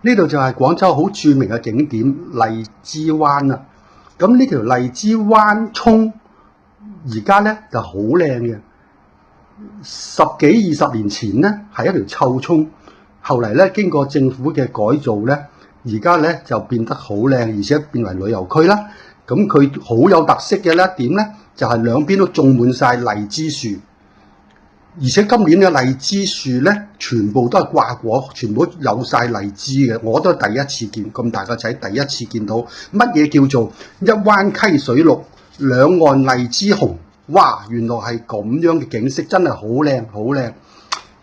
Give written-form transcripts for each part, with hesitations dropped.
呢度就係廣州好著名嘅景點荔枝灣啦。咁呢條荔枝灣涌而家咧就好靚嘅。10幾20年前咧係一條臭涌，後嚟咧經過政府嘅改造咧，而家咧就變得好靚，而且變為旅遊區啦。咁佢好有特色嘅咧點咧，就係兩邊都種滿晒荔枝樹。而且今年嘅荔枝樹咧，全部都係掛果，全部有晒荔枝嘅。我都係第一次見，咁大個仔第一次見到乜嘢叫做一灣溪水綠，兩岸荔枝紅。哇！原來係咁樣嘅景色，真係好靚好靚。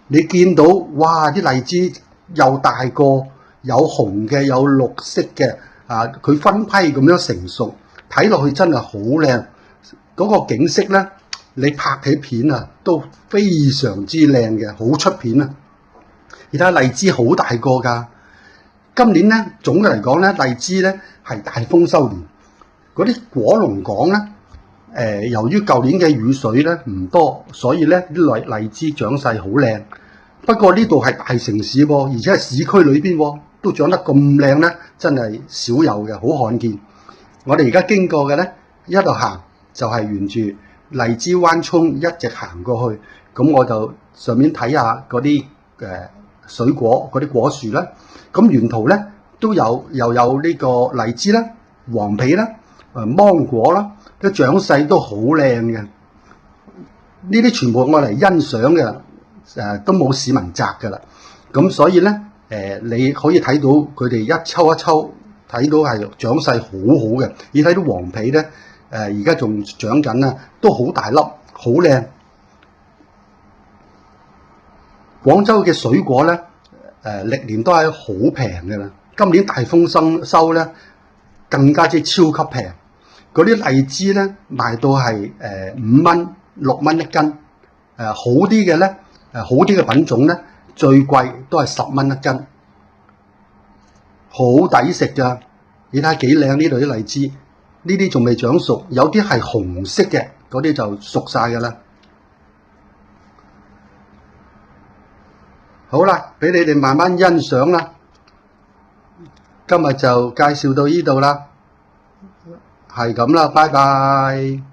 你見到哇啲荔枝又大個，有紅嘅，有綠色嘅，佢分批咁樣成熟，睇落去真係好靚。嗰個景色咧〜你拍起片啊，都非常之靚嘅，好出片啊！而家荔枝好大個㗎。今年咧，總嘅嚟講咧，荔枝咧係大豐收年。嗰啲果農講咧，由於舊年嘅雨水咧唔多，所以咧啲荔枝長勢好靚。不過呢度係大城市喎，而且係市區裏邊喎，都長得咁靚咧，真係少有嘅，好罕見。我哋而家經過嘅咧，一路行就係沿住荔枝灣涌一直行過去，咁我就上面睇下嗰啲水果嗰啲果樹啦。咁沿途咧都又有呢個荔枝啦、黃皮啦、芒果啦，啲長勢都好靚嘅。呢啲全部我嚟欣賞嘅，都冇市民摘㗎啦。咁所以咧你可以睇到佢哋一抽一抽，睇到係長勢好好嘅。你睇到黃皮咧。而家仲長緊啊，都好大粒，好靚。廣州嘅水果咧，歷年都係好平嘅啦。今年大豐收咧，更加之超級平。嗰啲荔枝咧賣到係5蚊、6蚊一斤。好啲嘅咧，好啲嘅品種咧，最貴都係10蚊一斤，好抵食㗎。你睇下幾靚呢度啲荔枝。呢啲仲未長熟，有啲係紅色嘅，嗰啲就熟晒㗎啦。好啦，俾你哋慢慢欣賞啦。今日就介紹到呢度啦，係咁啦，拜拜。